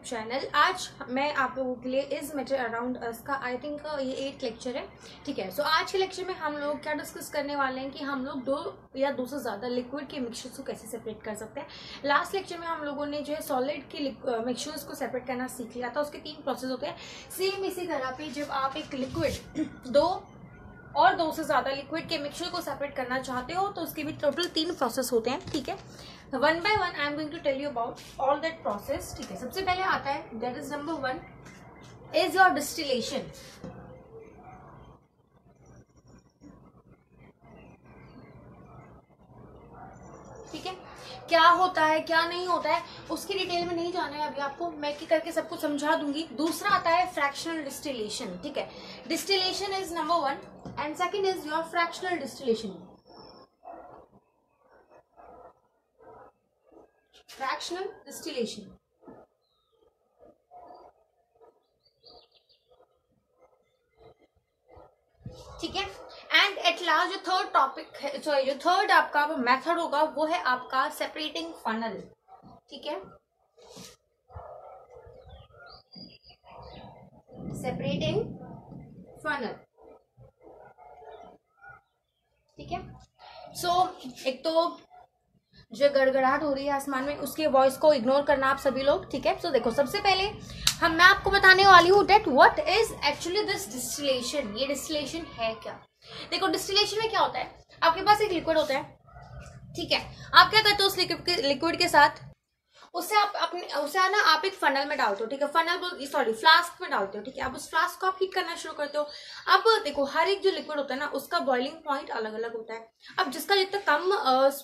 YouTube channel. आज मैं आप लोगों के लिए इज मैटर अराउंड अस का आई थिंक ये 8th लेक्चर है। ठीक है, सो आज के लेक्चर में हम लोग क्या डिस्कस करने वाले हैं कि हम लोग दो या दो से ज़्यादा लिक्विड के मिक्सचर्स को कैसे सेपरेट कर सकते हैं। लास्ट लेक्चर में हम लोगों ने जो है सॉलिड के मिक्सचर्स को सेपरेट करना सीख लिया था। उसके 3 प्रोसेस होते हैं। सेम इसी तरह पे जब आप एक लिक्विड दो से ज़्यादा लिक्विड के मिक्सचर को सेपरेट करना चाहते हो तो उसके भी टोटल 3 प्रोसेस होते हैं। ठीक है, one by one I am going to tell you about all that process. ठीक है, सबसे पहले आता है that is number 1 is your distillation. ठीक है, क्या होता है क्या नहीं होता है उसकी डिटेल में नहीं जाना है अभी आपको, मैं की करके सबको समझा दूंगी। दूसरा आता है फ्रैक्शनल डिस्टिलेशन। ठीक है, distillation is number 1 and second is your fractional distillation. Fractional distillation. ठीक है, एंड एट लास्ट जो थर्ड टॉपिक है, सॉरी जो थर्ड आपका मेथड होगा वो है आपका सेपरेटिंग फनल। ठीक है, सेपरेटिंग फनल। ठीक है, सो एक तो जो गड़गड़ाहट हो रही है आसमान में उसके वॉइस को इग्नोर करना आप सभी लोग। ठीक है, तो देखो सबसे पहले मैं आपको बताने वाली हूँ that what is actually this distillation. ये डिस्टिलेशन है क्या? देखो डिस्टिलेशन में क्या होता है, आपके पास एक लिक्विड होता है। ठीक है, आप क्या करते हो उस लिक्विड के साथ उसे आप एक फनल में डालते हो। ठीक है, फ्लास्क में डालते हो। ठीक है, आप उस फ्लास्क को आप हीट करना शुरू करते हो। अब देखो हर एक जो लिक्विड होता है ना उसका बॉइलिंग पॉइंट अलग अलग होता है। अब जिसका जितना कम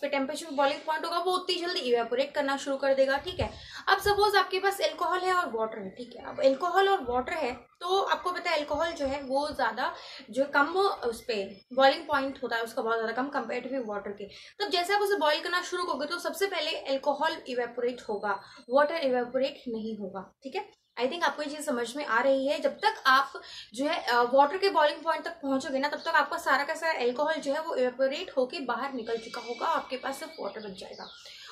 टेम्परेचर बॉइलिंग पॉइंट होगा वो उतनी जल्दी इवेपोरेट करना शुरू कर देगा। ठीक है, अब सपोज आपके पास एल्कोहल है और वाटर है। ठीक है, अब एल्कोहल और वाटर है तो आपको पता है एल्कोहल जो है वो ज्यादा जो कम उस पर बॉइलिंग पॉइंट होता है उसका बहुत ज्यादा कम कंपेरेटिव वाटर के। तो जैसे आप उसे बॉइल करना शुरू करोगे तो सबसे पहले एल्कोहल इवेपोरेट होगा, वाटर इवेपोरेट नहीं होगा। ठीक है, आई थिंक आपको ये चीज समझ में आ रही है। जब तक आप जो है वाटर के बॉइलिंग पॉइंट तक पहुंचोगे ना तब तक आपका सारा का सारा एल्कोहल जो है वो इवेपोरेट होके बाहर निकल चुका होगा, आपके पास सिर्फ वाटर बच जाएगा।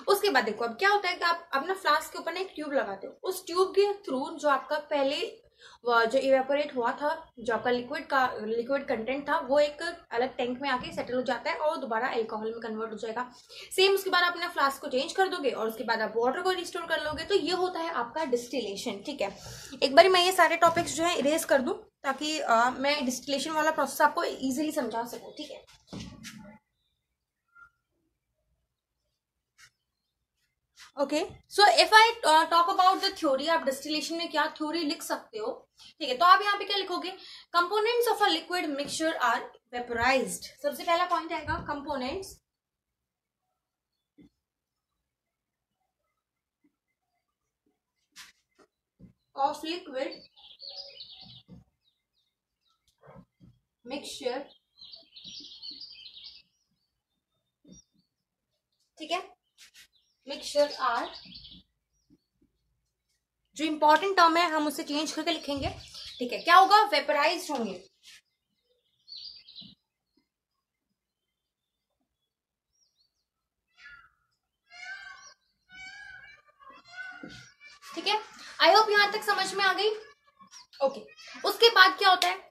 उसके बाद देखो अब क्या होता है कि आप अपना फ्लास्क के ऊपर ना एक ट्यूब लगाते हो। उस ट्यूब के थ्रू जो आपका पहले जो इवेपोरेट हुआ था, जो आपका लिक्विड कंटेंट था वो एक अलग टैंक में आके सेटल हो जाता है और दोबारा अल्कोहल में कन्वर्ट हो जाएगा। सेम उसके बाद आप अपने फ्लास्क को चेंज कर दोगे और उसके बाद आप वाटर को रिस्टोर कर लोगे। तो ये होता है आपका डिस्टिलेशन। ठीक है, एक बार मैं ये सारे टॉपिक्स जो है इरेज कर दूं ताकि मैं डिस्टिलेशन वाला प्रोसेस आपको इजीली समझा सकूं। ठीक है, okay, so if I talk about the theory, आप डिस्टिलेशन में क्या थ्योरी लिख सकते हो। ठीक है, तो आप यहाँ पे क्या लिखोगे, components of a liquid mixture are vaporized. सबसे पहला पॉइंट आएगा कंपोनेंट्स ऑफ लिक्विड मिक्सचर। ठीक है, मिक्सचर आर, जो इंपॉर्टेंट टर्म है हम उसे चेंज करके लिखेंगे। ठीक है, क्या होगा, वेपराइज्ड होंगे। ठीक है, आई होप यहां तक समझ में आ गई। ओके, उसके बाद क्या होता है,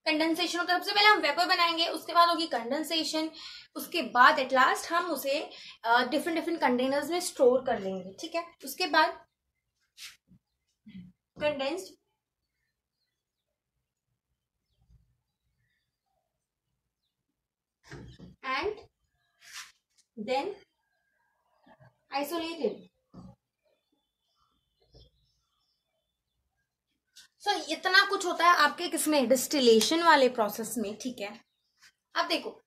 कंडेंसेशन होता है। सबसे पहले हम वेपर बनाएंगे, उसके बाद होगी कंडेंसेशन, उसके बाद एट लास्ट हम उसे डिफरेंट डिफरेंट कंटेनर्स में स्टोर कर लेंगे। ठीक है, उसके बाद कंडेंस्ड एंड देन आइसोलेटेड। सो इतना कुछ होता है आपके किसमें, डिस्टिलेशन वाले प्रोसेस में। ठीक है, अब देखो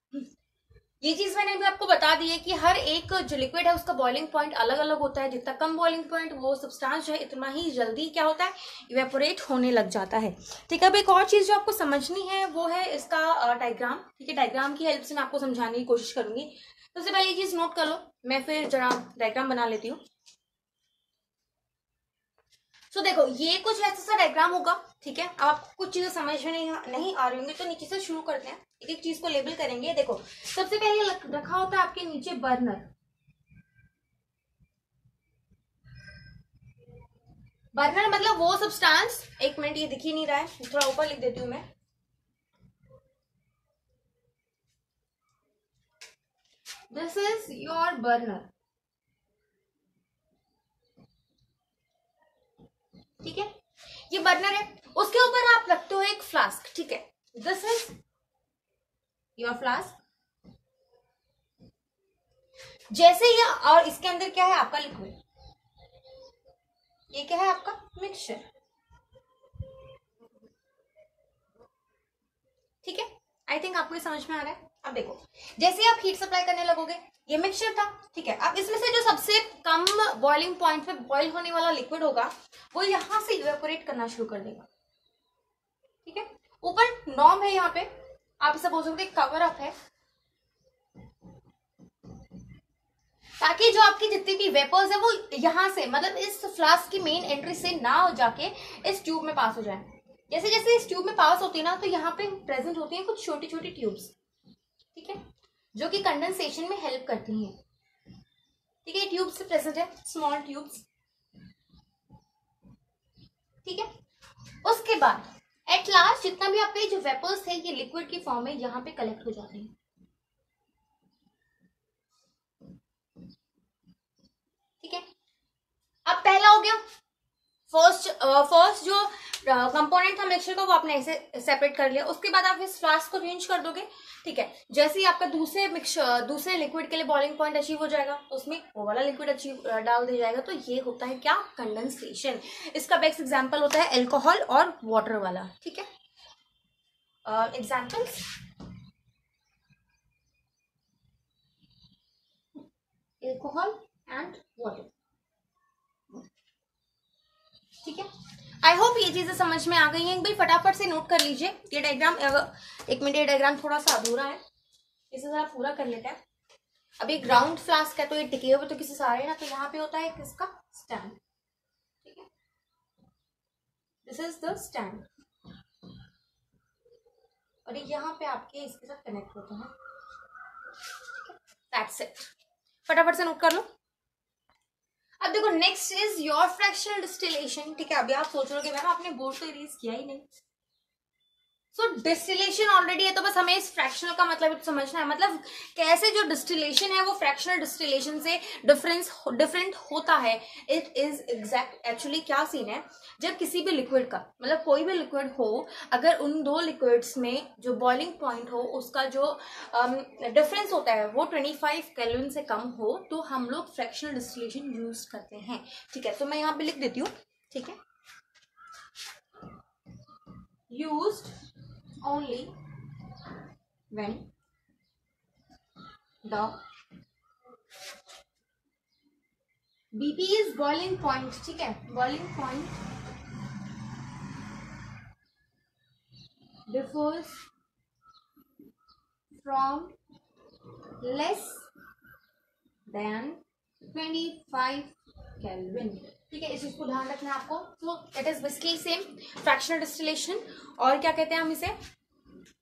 ये चीज मैंने भी आपको बता दी है कि हर एक जो लिक्विड है उसका बॉइलिंग पॉइंट अलग अलग होता है। जितना कम बॉइलिंग पॉइंट वो सब्सटेंस जो है इतना ही जल्दी क्या होता है, इवेपोरेट होने लग जाता है। ठीक है, अब एक और चीज जो आपको समझनी है वो है इसका डायग्राम। ठीक है, डायग्राम की हेल्प से मैं आपको समझाने की कोशिश करूंगी। सबसे पहले ये चीज नोट कर लो, मैं फिर जरा डायग्राम बना लेती हूँ। सो देखो ये कुछ ऐसा सा डायग्राम होगा। ठीक है, अब आपको कुछ चीजें समझ में नहीं आ रही होंगी तो नीचे से शुरू करते हैं, एक एक चीज को लेबल करेंगे। देखो सबसे पहले रखा होता है आपके नीचे बर्नर। बर्नर मतलब वो सब्सटेंस, एक मिनट ये दिख ही नहीं रहा है, थोड़ा ऊपर लिख देती हूँ मैं। दिस इज योर बर्नर, ठीक है, ये बर्नर है। उसके ऊपर आप रखते हो एक फ्लास्क, ठीक है, दिस इज योर फ्लास्क। जैसे ये, और इसके अंदर क्या है आपका लिक्विड, ये क्या है आपका मिक्सचर, ठीक है। आई थिंक आपको ये समझ में आ रहा है। अब देखो, जैसे आप हीट सप्लाई करने लगोगे, ये मिक्सचर था, ठीक है, अब इसमें से जो सबसे कम बॉइलिंग पॉइंट पे बॉइल होने वाला लिक्विड होगा वो यहां से इवेपोरेट करना शुरू कर देगा, ठीक है। ऊपर नॉर्म है, यहाँ पे आप इसे बोल सकते कवर अप है, ताकि जो आपकी जितनी भी वेपर्स है वो यहां से, मतलब इस फ्लास्क की मेन एंट्री से ना हो जाके इस ट्यूब में पास हो जाए। जैसे जैसे इस ट्यूब में पास होती है ना, तो यहाँ पे प्रेजेंट होती है कुछ छोटी छोटी ट्यूब्स, ठीक है, जो कि कंडेंसेशन में हेल्प करती हैं, ठीक है। ट्यूब्स से प्रेजेंट है, स्मॉल ट्यूब्स, ठीक है। उसके बाद एट लास्ट जितना भी आपके जो वेपर्स थे ये लिक्विड की फॉर्म में यहाँ पे कलेक्ट हो जाते हैं, ठीक है। अब पहला हो गया, फर्स्ट जो कंपोनेंट था मिक्सचर का वो आपने ऐसे सेपरेट कर लिया। उसके बाद आप इस फ्लास्क को चेंज कर दोगे, ठीक है। जैसे ही आपका दूसरे लिक्विड के लिए बॉइलिंग पॉइंट अचीव हो जाएगा तो उसमें वो वाला लिक्विड अचीव डाल दिया जाएगा। तो ये होता है क्या, कंडेंसेशन। इसका बेस्ट एग्जांपल होता है एल्कोहल और वाटर वाला, ठीक है। एग्जांपल्स, एल्कोहल एंड वाटर, ठीक है। आई होप ये चीजें समझ में आ गई हैं। एक भाई फटाफट से नोट कर लीजिए ये डायग्राम। एक मिनट, ये डायग्राम थोड़ा सा अधूरा है, इसे जरा पूरा कर लेते हैं। अभी ग्राउंड फ्लास्क है तो ये टिके हुए तो किसी सारे ना, तो यहाँ पे होता है किसका स्टैंड, ठीक है, दिस इज द स्टैंड, और यहाँ पे आपके इसके साथ कनेक्ट होते हैं, दैट्स इट। फटाफट से नोट कर लो। अब देखो next is your fractional distillation, ठीक है। अभी आप सोच रहे हो कि मैम आपने बोर्ड तो इरेज किया ही नहीं। सो डिस्टिलेशन ऑलरेडी है, तो बस हमें इस फ्रैक्शनल का मतलब समझना है, मतलब कैसे जो डिस्टिलेशन है वो फ्रैक्शनल डिस्टिलेशन से डिफरेंट होता है। इट इज एग्जैक्ट, एक्चुअली क्या सीन है, जब किसी भी लिक्विड का, मतलब कोई भी लिक्विड हो, अगर उन दो लिक्विड्स में जो बॉइलिंग पॉइंट हो उसका जो डिफरेंस होता है वो 25 केल्विन से कम हो, तो हम लोग फ्रैक्शनल डिस्टिलेशन यूज करते हैं, ठीक है। तो मैं यहाँ पे लिख देती हूँ, ठीक है, used only when the BP is boiling point, ठीक है, boiling point differs from less than 25 Kelvin, ठीक है। इस चीज को ध्यान रखना है आपको। तो it is basically same fractional distillation, और क्या कहते हैं हम इसे,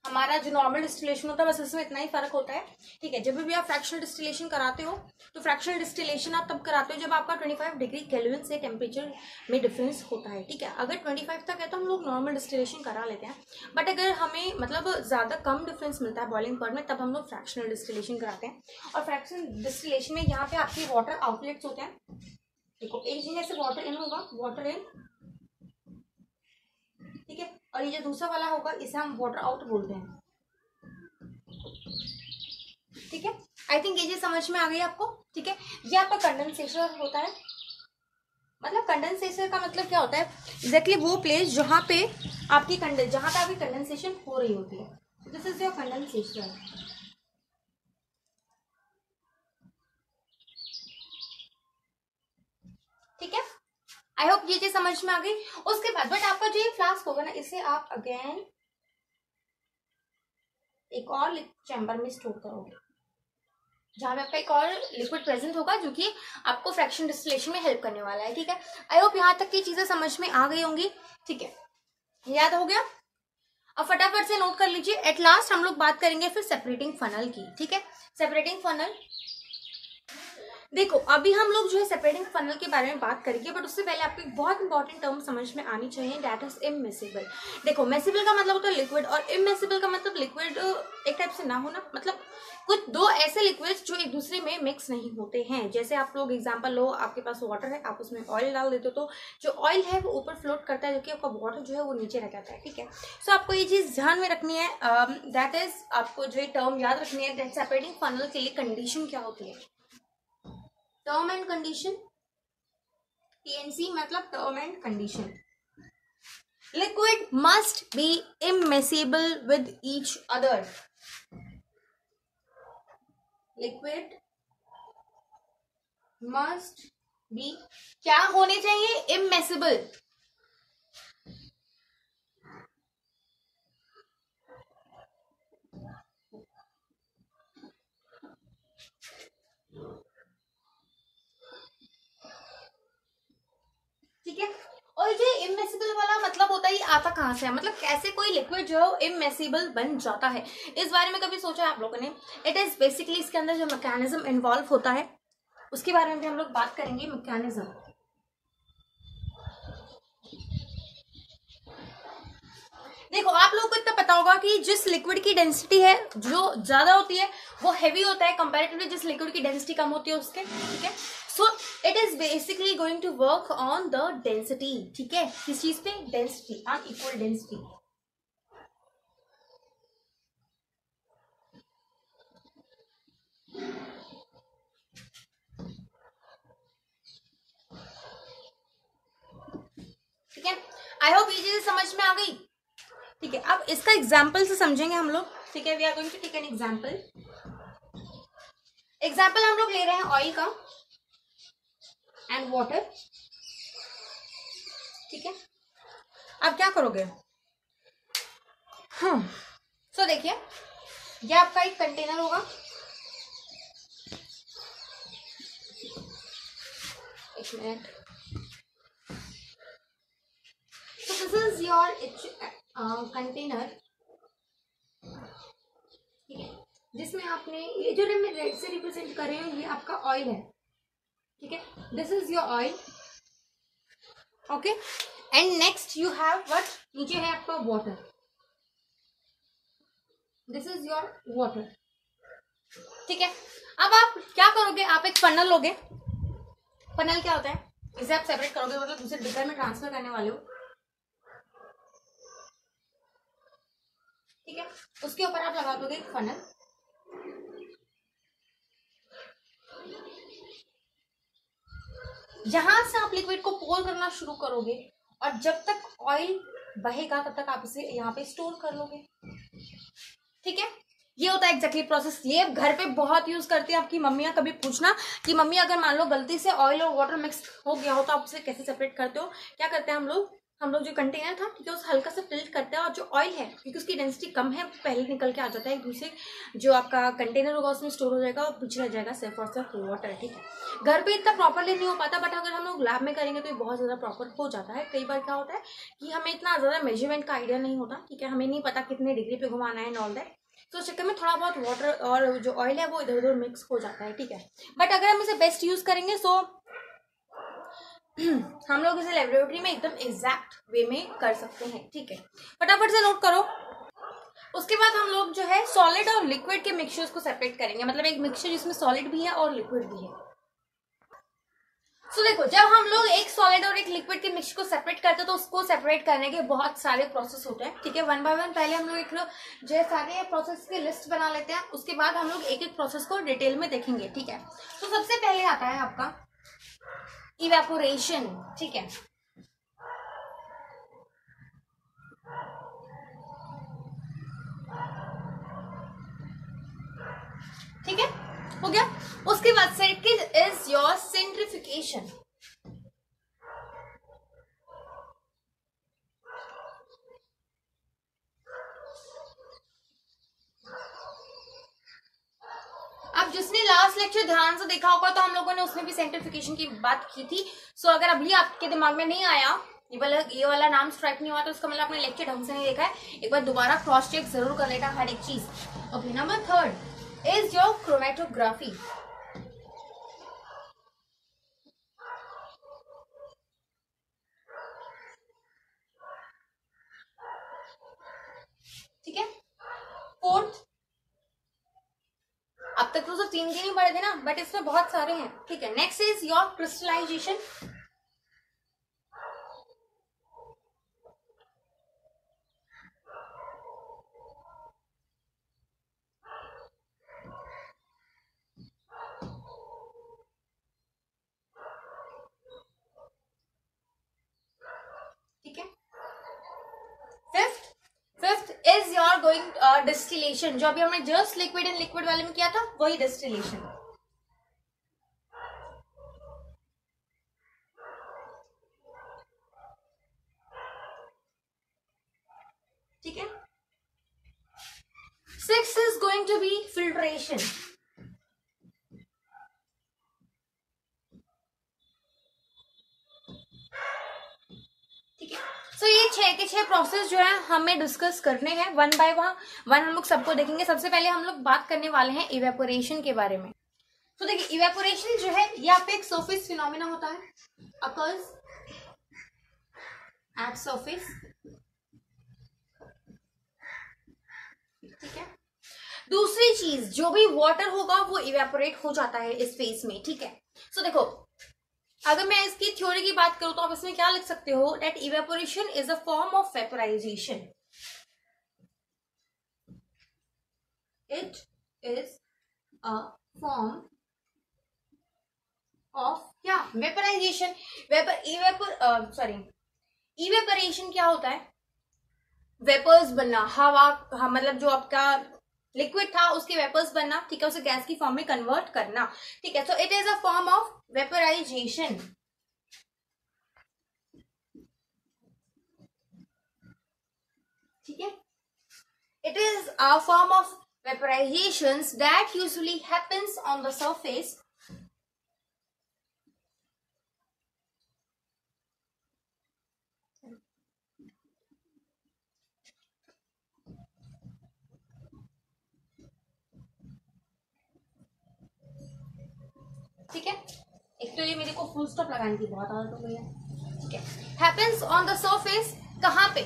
हमारा जो नॉर्मल डिस्टिलेशन होता है, बस इसमें इतना ही फर्क होता है, ठीक है। जब भी आप फ्रैक्शनल डिस्टिलेशन कराते हो तो फ्रैक्शनल डिस्टिलेशन आप तब कराते हो जब आपका 25 डिग्री केल्विन से टेम्परेचर में डिफरेंस होता है, ठीक है। अगर 25 तक है तो हम लोग नॉर्मल डिस्टिलेशन करा लेते हैं, बट अगर हमें मतलब ज्यादा कम डिफरेंस मिलता है बॉइलिंग पॉइंट में, तब हम लोग फ्रैक्शनल डिस्टिलेशन कराते हैं। और फ्रैक्शनल डिस्टिलेशन में यहाँ पे आपके वाटर आउटलेट्स होते हैं, देखो एक जगह से वाटर इन होगा, वाटर इन, ठीक है, और ये जो दूसरा वाला होगा इसे हम वाटर आउट बोलते हैं, ठीक है। आई थिंक ये चीज समझ में आ गई आपको, ठीक है। ये आपका कंडेंसेटर होता है, मतलब कंडेंसेटर का मतलब क्या होता है, एग्जैक्टली वो प्लेस जहां पे आपकी कंडेंसेशन हो रही होती है। दिस इज योर कंडेंसेटर, ठीक है। आई होप ये चीज समझ में आ गई। उसके बाद बट आपका जो ये फ्लास्क होगा ना, इसे आप अगेन एक और चैम्बर में स्टोर करोगे, जहां पे आपका एक और लिक्विड प्रेजेंट होगा जो कि आपको फ्रैक्शन डिस्टिलेशन में हेल्प करने वाला है, ठीक है। आई होप यहाँ तक की चीजें समझ में आ गई होंगी, ठीक है, याद हो गया। अब फटाफट से नोट कर लीजिए। एट लास्ट हम लोग बात करेंगे फिर सेपरेटिंग फनल की, ठीक है। सेपरेटिंग फनल, देखो अभी हम लोग जो है सेपरेटिंग फनल के बारे में बात करेंगे, बट उससे पहले आपको एक बहुत इंपॉर्टेंट टर्म समझ में आनी चाहिए, दैट इज इममिसिबल। देखो मिसिबल का मतलब होता है लिक्विड, और इममिसिबल का मतलब लिक्विड एक टाइप से ना होना, मतलब कुछ दो ऐसे लिक्विड्स जो एक दूसरे में मिक्स नहीं होते हैं। जैसे आप लोग एग्जांपल लो, आपके पास वाटर है, आप उसमें ऑयल डाल देते हो तो जो ऑयल है वो ऊपर फ्लोट करता है, जबकि आपका वाटर जो है वो नीचे रह जाता है, ठीक है। सो आपको ये चीज ध्यान में रखनी है, दैट इज आपको जो टर्म याद रखनी है, दैट सेपरेटिंग फनल के लिए कंडीशन क्या होती है, टर्म एंड कंडीशन, टीएनसी मतलब term and condition. Liquid must be immiscible with each other, liquid must be क्या होने चाहिए, इममिसिबल। ठीक है, और जो इममिसिबल वाला मतलब होता है ये आता कहां से है, मतलब कैसे कोई लिक्विड जो है इममिसिबल बन जाता है, इस बारे में कभी सोचा है आप लोगों ने? इट इज बेसिकली इसके अंदर जो मैकेनिज्म इन्वॉल्व होता है उसके बारे में भी हम लोग बात करेंगे, मैकेनिज्म। देखो आप लोगों को इतना पता होगा कि जिस लिक्विड की डेंसिटी है जो ज्यादा होती है वो हैवी होता है कंपैरेटिवली जिस लिक्विड की डेंसिटी कम होती है उसके, ठीक है। So it is basically going to work on the density, ठीक है, किस चीज पे, डेंसिटी, अनइक्वल डेंसिटी। ठीक है, आई होप ये चीजें समझ में आ गई। ठीक है, अब इसका एग्जाम्पल से समझेंगे हम लोग, ठीक है। We are going to take an example. Example हम लोग ले रहे हैं ऑयल का एंड वाटर, ठीक है। अब क्या करोगे, सो देखिए ये आपका एक कंटेनर होगा, एक minute. So this is your container, ठीक है, जिसमें आपने ये जो मैं रेड से रिप्रेजेंट कर रही हूँ ये आपका ऑयल है, ठीक है, this is your oil, okay. And next you have what, नीचे है आपका water, this is your water, ठीक है। अब आप क्या करोगे, आप एक फनल लोगे, फनल क्या होता है, इसे आप सेपरेट करोगे, मतलब दूसरे डिब्बे में ट्रांसफर करने वाले हो, ठीक है। उसके ऊपर आप लगा दोगे एक फनल, जहां से आप लिक्विड को पोर करना शुरू करोगे और जब तक ऑयल बहेगा तब तक आप इसे यहाँ पे स्टोर कर लोगे, ठीक है। ये होता है एग्जैक्टली प्रोसेस। ये घर पे बहुत यूज करती है आपकी मम्मियां, कभी पूछना कि मम्मी अगर मान लो गलती से ऑयल और वाटर मिक्स हो गया हो तो आप उसे कैसे सेपरेट करते हो। क्या करते हैं हम लोग जो कंटेनर था, ठीक है, उस हल्का सा टिल्ट करते हैं और जो ऑयल है क्योंकि उसकी डेंसिटी कम है पहले निकल के आ जाता है, एक दूसरे जो आपका कंटेनर होगा उसमें स्टोर हो जाएगा और पीछे रह जाएगा सिर्फ और सिर्फ वाटर, ठीक है। घर पे इतना प्रॉपरली नहीं हो पाता, बट अगर हम लोग लैब में करेंगे तो ये बहुत ज्यादा प्रॉपर हो जाता है। कई बार क्या होता है कि हमें इतना ज्यादा मेजरमेंट का आइडिया नहीं होता, ठीक है, हमें नहीं पता कितने डिग्री पे घुमाना है एंड ऑल दैट, तो चक्कर में थोड़ा बहुत वाटर और जो ऑयल है वो इधर उधर मिक्स हो जाता है, ठीक है। बट अगर हम इसे बेस्ट यूज करेंगे सो हम लोग इसे लेबोरेटरी में एकदम एग्जैक्ट वे में कर सकते हैं, ठीक है। फटाफट से नोट करो। उसके बाद हम लोग जो है सॉलिड और लिक्विड के मिक्सचर्स को सेपरेट करेंगे, मतलब एक मिक्सचर जिसमें सॉलिड भी है और लिक्विड भी है। सो देखो जब हम लोग एक सॉलिड और एक लिक्विड के मिक्सचर को सेपरेट करते हैं तो उसको सेपरेट करने के बहुत सारे प्रोसेस होते हैं, ठीक है। वन बाय वन पहले हम लोग एक जो है सारे प्रोसेस की लिस्ट बना लेते हैं, उसके बाद हम लोग एक एक प्रोसेस को डिटेल में देखेंगे, ठीक है। तो सबसे पहले आता है आपका इवेपोरेशन, ठीक है। ठीक है, हो गया। उसके बाद सेकंड इज योर सेंट्रिफिकेशन। अब जिसने लास्ट लेक्चर ध्यान से देखा होगा तो हम लोगों ने उसमें भी सेंट्रिफिकेशन की बात की थी। सो अगर अभी आपके दिमाग में नहीं आया, ये वाला नाम स्ट्राइक नहीं हुआ तो उसका मतलब आपने लेक्चर ढंग से नहीं देखा है। एक बार दोबारा क्रॉस चेक जरूर कर लेना हर एक चीज। Okay, number third is your chromatography. तीन दिन ही पढ़े थे ना, बट इसमें बहुत सारे हैं, ठीक है। Next is your crystallization. ठीक है। Fifth is your going distillation, जो अभी हमने जस्ट लिक्विड एंड लिक्विड वाले में किया था, वही डिस्टिलेशन। ठीक है। Six is going to be filtration. ठीक है। सो ये 6 के 6 प्रोसेस जो है हमें डिस्कस करने हैं वन बाय वन, हम लोग सबको देखेंगे। सबसे पहले हम लोग बात करने वाले हैं इवेपोरेशन के बारे में। तो देखिए, इवेपोरेशन जो है ये आप एक सरफेस फिनोमेना होता है, अकर्स एट सरफेस। ठीक है। दूसरी चीज, जो भी वाटर होगा वो इवेपोरेट हो जाता है इस फेज में। ठीक है। सो देखो, अगर मैं इसकी थ्योरी की बात करूं तो आप इसमें क्या लिख सकते हो, that evaporation is a form of vaporisation. It is a form of क्या, वेपोराइजेशन। इवेपोरेशन क्या होता है, वेपर्स बनना, हवा, मतलब जो आपका लिक्विड था उसके वेपर्स बनना, ठीक है, उसे गैस की फॉर्म में कन्वर्ट करना। ठीक है। So it is a form of vaporisation. ठीक है। It is a form of vaporizations that usually happens on the surface ठीक है। एक तो ये मेरे को फुल स्टॉप लगाने की बहुत आदत हो गई है। ठीक है। हैपेंस ऑन द सरफेस, कहाँ पे,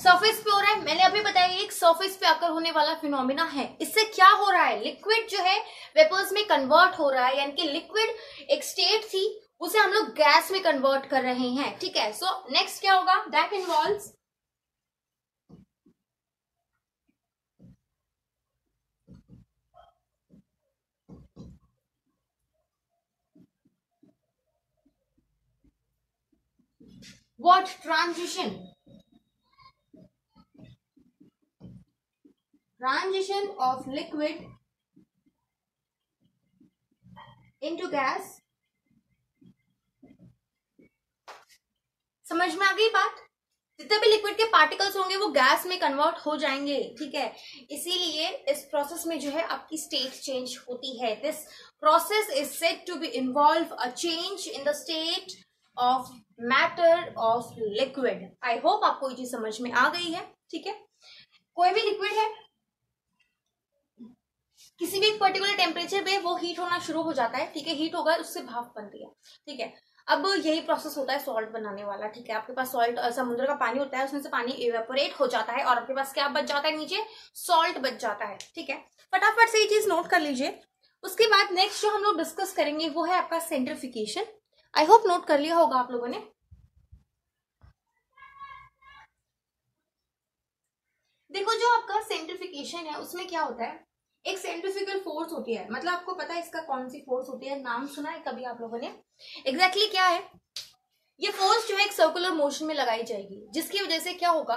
सरफेस पे हो रहा है। मैंने अभी बताया एक सरफेस पे आकर होने वाला फिनोमिना है। इससे क्या हो रहा है, लिक्विड जो है वेपर्स में कन्वर्ट हो रहा है, यानी कि लिक्विड एक स्टेट थी उसे हम लोग गैस में कन्वर्ट कर रहे हैं। ठीक है। सो नेक्स्ट क्या होगा, that involves what transition of liquid into gas। समझ में आ गई बात, जितने भी लिक्विड के पार्टिकल्स होंगे वो गैस में कन्वर्ट हो जाएंगे। ठीक है। इसीलिए इस प्रोसेस में जो है आपकी स्टेट चेंज होती है। This process is said to be involve a change in the state of matter of liquid. I hope आपको ये चीज समझ में आ गई है। ठीक है। कोई भी लिक्विड है, किसी भी एक पर्टिकुलर टेम्परेचर पे वो हीट होना शुरू हो जाता है। ठीक है। हीट होगा, उससे भाप बनती है। ठीक है। अब यही प्रोसेस होता है सॉल्ट बनाने वाला। ठीक है। आपके पास सॉल्ट, समुद्र का पानी होता है, उसमें से पानी इवेपोरेट हो जाता है और आपके पास क्या बच जाता है, नीचे सॉल्ट बच जाता है। ठीक है। फटाफट से ये चीज नोट कर लीजिए। उसके बाद नेक्स्ट जो हम लोग डिस्कस करेंगे वो है आपका सेंट्रिफिकेशन। आई होप नोट कर लिया होगा आप लोगों ने। देखो, जो आपका सेंट्रिफिकेशन है उसमें क्या होता है, एक सेंट्रिफ्यूगल फोर्स होती है। मतलब आपको पता है इसका कौन सी फोर्स होती है, नाम सुना है कभी आप लोगों ने, एग्जैक्टली क्या है, ये फोर्स जो है एक सर्कुलर मोशन में लगाई जाएगी, जिसकी वजह से क्या होगा,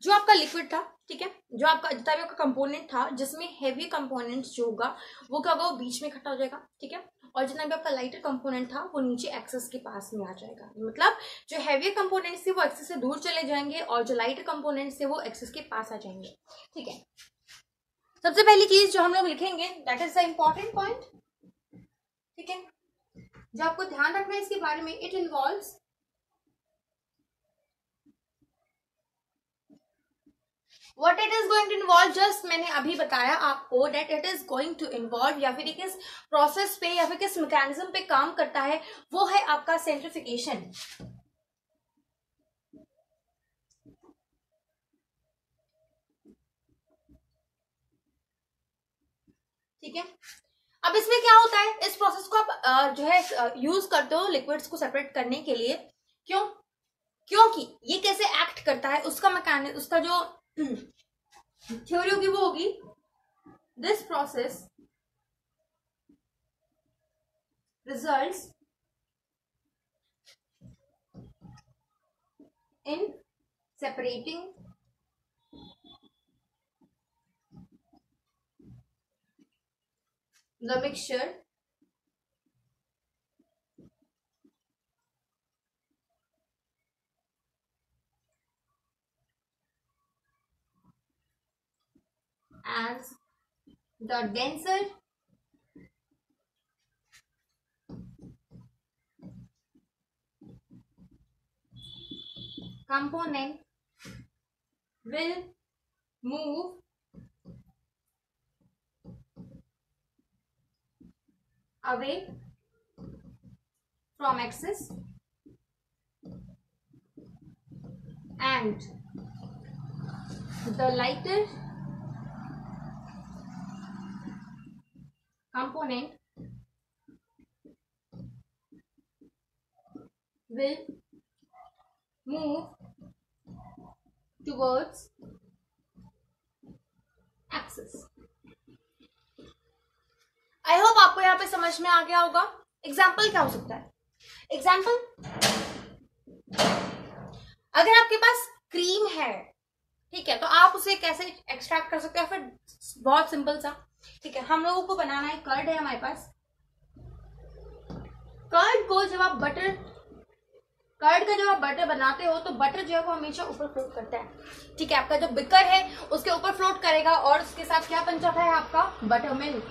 जो आपका लिक्विड था, ठीक है, जो आपका जितना भी आपका कंपोनेंट था, जिसमें हैवी कंपोनेंट जो होगा वो क्या होगा, वो बीच में इकट्ठा हो जाएगा। ठीक है। और जितना भी आपका लाइटर कंपोनेंट था वो नीचे एक्सेस के पास में आ जाएगा। मतलब जो हैवी कंपोनेंट थे वो एक्सेस से दूर चले जाएंगे और जो लाइटर कंपोनेंट थे वो एक्सेस के पास आ जाएंगे। ठीक है। सबसे पहली चीज जो हम लोग लिखेंगे, that is the important point. ठीक है। जो आपको ध्यान रखना है इसके बारे में, it involves what it is going to involve, just मैंने अभी बताया आपको that it is going to involve, या फिर किस प्रोसेस पे या फिर किस मैकेनिज्म पे काम करता है, वो है आपका सेंट्रिफिकेशन। ठीक है। अब इसमें क्या होता है, इस प्रोसेस को आप जो है यूज करते हो लिक्विड्स को सेपरेट करने के लिए। क्यों? क्योंकि ये कैसे एक्ट करता है उसका मैकेनिज्म, उसका जो थ्योरी होगी वो होगी, this process results in separating the mixture as the denser component will move away from axis and the lighter component will move towards axis. I hope आपको यहाँ पे समझ में आ गया होगा। एग्जाम्पल क्या हो सकता है? एग्जाम्पल, अगर आपके पास क्रीम है, ठीक है, तो आप उसे कैसे एक्सट्रैक्ट कर सकते हो? फिर बहुत सिंपल सा, ठीक है, हम लोगों को बनाना है, कर्ड है हमारे पास। कर्ड को जब आप बटर, कर्ड का जब आप बटर बनाते हो तो बटर जो है वो हमेशा ऊपर फ्लोट करता है, ठीक है, आपका जो बिकर है उसके ऊपर फ्लोट करेगा और उसके साथ क्या बन जाता है आपका बटर मिल्क।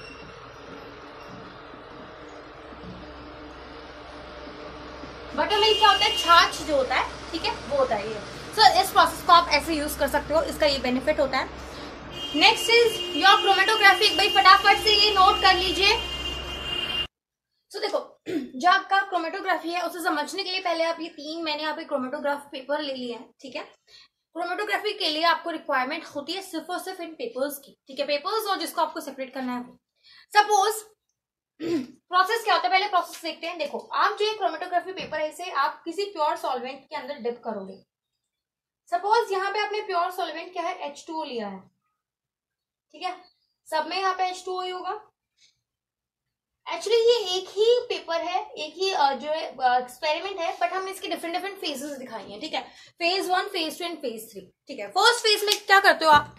बटर मिल्क क्या होता है? छाछ जो होता है, ठीक है, वो होता है ये। सो इस प्रोसेस को आप ऐसे यूज कर सकते हो, इसका ये बेनिफिट होता है। Next is your chromatography. एक भाई फटाफट से ये नोट कर लीजिए। सो देखो, जो आपका क्रोमेटोग्राफी है उसे समझने के लिए पहले आप ये तीन, मैंने यहाँ पे क्रोमेटोग्राफ पेपर ले लिए हैं, ठीक है। क्रोमेटोग्राफी के लिए आपको रिक्वायरमेंट होती है सिर्फ और सिर्फ इन पेपर्स की, ठीक है, पेपर्स और जिसको आपको सेपरेट करना है। सपोज प्रोसेस क्या होता है, पहले प्रोसेस देखते हैं। देखो, आप जो ये क्रोमेटोग्राफी पेपर है इसे आप किसी प्योर सॉल्वेंट के अंदर डिप करोगे। सपोज यहाँ पे आपने प्योर सॉल्वेंट क्या है, H2O लिया है, ठीक है, सब में यहाँ पे H2O ही होगा। एक्चुअली ये एक ही पेपर है, एक ही जो है एक्सपेरिमेंट है, बट हमने इसके डिफरेंट डिफरेंट फेजेस दिखाई हैं, ठीक है, फेज 1, फेज 2 एंड फेज 3, ठीक है। फर्स्ट फेज में क्या करते हो आप,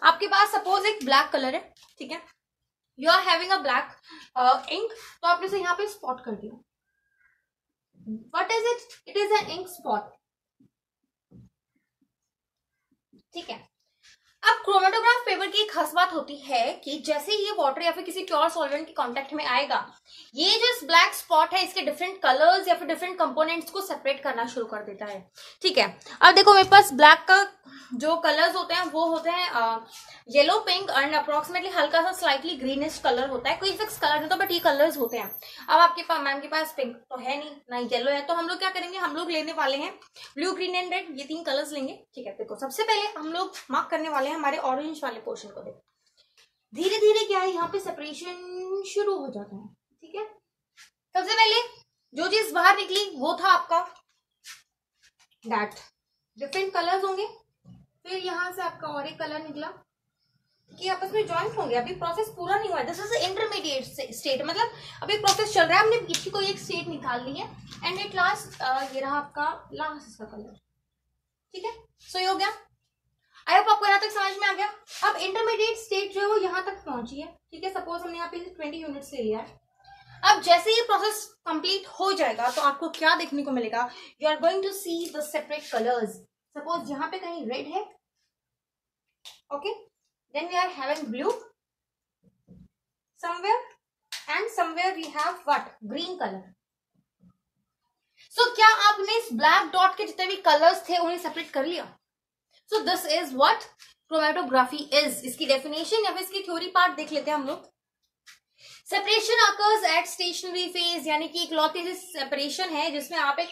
आपके पास सपोज एक ब्लैक कलर है, ठीक है, you are having a black ink, तो आपने इसे यहाँ पे स्पॉट कर दिया। What is it? It is an ink spot, ठीक है। अब क्रोमेटोग्राफ पेपर की एक खास बात होती है कि जैसे ये वाटर या फिर किसी प्योर सॉल्वेंट के कांटेक्ट में आएगा, ये जो ब्लैक स्पॉट है इसके डिफरेंट कलर्स या फिर डिफरेंट कंपोनेंट्स को सेपरेट करना शुरू कर देता है, ठीक है। अब देखो मेरे पास ब्लैक का जो कलर्स होते हैं वो होते हैं येलो, पिंक एंड अप्रोक्सीमेटली हल्का सा स्लाइटली ग्रीनिश कलर होता है। कोई फिक्स कलर नहीं होता, बट ये कलर्स होते हैं। अब आपके पास, मैम के पास पिंक तो है नहीं, ना येलो है, तो हम लोग क्या करेंगे, हम लोग लेने वाले हैं ब्लू, ग्रीन एंड रेड, ये तीन कलर्स लेंगे, ठीक है। देखो सबसे पहले हम लोग मार्क करने वाले हैं हमारे ऑरेंज वाले पोर्शन को। देखो धीरे धीरे क्या है, यहाँ पे सेपरेशन शुरू हो जाता है, ठीक है। सबसे पहले जो चीज बाहर निकली वो था आपका दैट डिफरेंट कलर्स होंगे, फिर यहाँ से आपका और एक कलर निकला कि आपस में ज्वाइंट होंगे। अभी प्रोसेस पूरा नहीं हुआ है, दिस इज इंटरमीडिएट स्टेट, मतलब अभी प्रोसेस चल रहा है, हमने इसकी कोई एक स्टेट निकाल ली है एंड एट लास्ट ये रहा आपका लास्ट इसका कलर, ठीक है। सो ये हो गया। आई होप आपको यहाँ तक समझ में आ गया। अब इंटरमीडिएट स्टेट जो है वो यहाँ तक पहुंची है, ठीक है। सपोज हमने यहाँ पे 20 यूनिट्स ले लिया है। अब जैसे ये प्रोसेस कंप्लीट हो जाएगा तो आपको क्या देखने को मिलेगा, you are going to see the separate colours. Suppose यहाँ पे कहीं रेड है, okay, then we are having blue somewhere and somewhere we have what, green colour. So क्या आपने इस ब्लैक डॉट के जितने भी कलर्स थे उन्हें सेपरेट कर लिया? So this is what chromatography is. इसकी डेफिनेशन या फिर इसकी थ्योरी पार्ट देख लेते हैं हम लोग। Separation occurs at stationery phase, यानी कि एक लौती सेपरेशन है जिसमें आप एक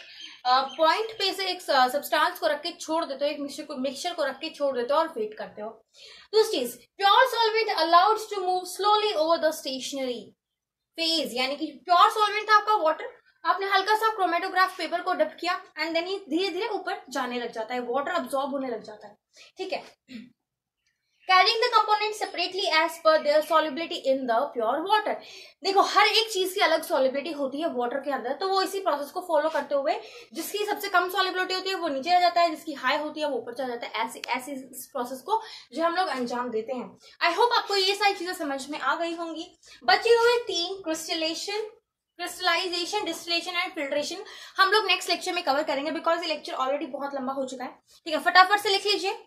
पॉइंट पे से एक सब्सटेंस को रख के छोड़ देते हो, एक मिक्सचर को रख के छोड़ देते हो और फेड करते हो। दूसरी चीज, pure solvent allowed to move slowly over the stationary, phase, यानी कि प्योर सॉल्वेंट था आपका वाटर, आपने हल्का सा क्रोमेटोग्राफ पेपर को डिप किया एंड देन ये धीरे धीरे ऊपर जाने लग जाता है, वाटर अब्सॉर्ब होने लग जाता है, ठीक है। Carrying the component separately as per their solubility in the pure water. देखो हर एक चीज की अलग सॉल्युबिलिटी होती है वाटर के अंदर, तो वो इसी प्रोसेस को फॉलो करते हुए जिसकी सबसे कम सॉल्युबिलिटी होती है वो नीचे आ जाता है, जिसकी हाई होती है वो ऊपर चला जाता है। ऐसे ऐसे इस प्रोसेस को जो हम लोग अंजाम देते हैं। आई होप आपको ये सारी चीजें समझ में आ गई होंगी। बचे हुए 3 क्रिस्टलाइजेशन, डिस्टिलेशन एंड फिल्ट्रेशन हम लोग नेक्स्ट लेक्चर में कवर करेंगे, बिकॉज ये लेक्चर ऑलरेडी बहुत लंबा हो चुका है, ठीक है। फटाफट से लिख लीजिए।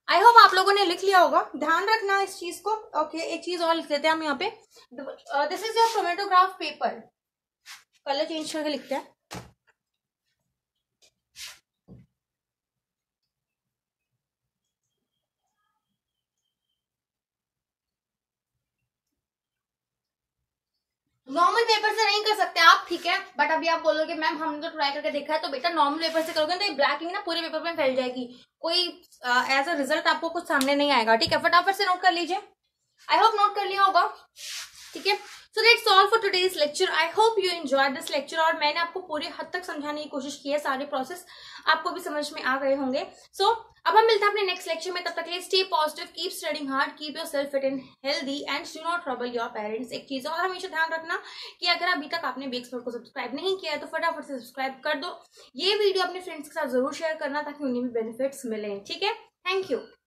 आई होप आप लोगों ने लिख लिया होगा, ध्यान रखना इस चीज को। ओके, एक चीज और लिख देते हैं हम यहाँ पे, this is your chromatograph paper, colour change करके लिखते हैं। नॉर्मल पेपर से नहीं कर सकते आप, ठीक है, बट अभी आप बोलोगे मैम हमने तो ट्राई करके देखा है, तो बेटा नॉर्मल पेपर से करोगे तो ये ब्लैक इंक ना पूरे पेपर में फैल जाएगी, कोई एज अ रिजल्ट आपको कुछ सामने नहीं आएगा, ठीक है। फटाफट से नोट कर लीजिए, आई होप नोट कर लिया होगा, ठीक है। So that's all for today's lecture. I hope you enjoy this lecture, और मैंने आपको पूरे हद तक समझाने की कोशिश की है, सारे प्रोसेस आपको भी समझ में आ गए होंगे। सो अब हम मिलते हैं अपने नेक्स्ट लेक्चर में, तब तक के लिए stay positive, keep studying hard, keep yourself fit and healthy and do not trouble your parents. एक चीज और हमेशा ध्यान रखना कि अगर अभी तक आपने बी एक्सपर्ट को सब्सक्राइब नहीं किया है तो फटाफट से सब्सक्राइब कर दो। ये वीडियो अपने फ्रेंड्स के साथ जरूर शेयर करना ताकि उन्हें भी बेनिफिट्स मिले, ठीक है। Thank you.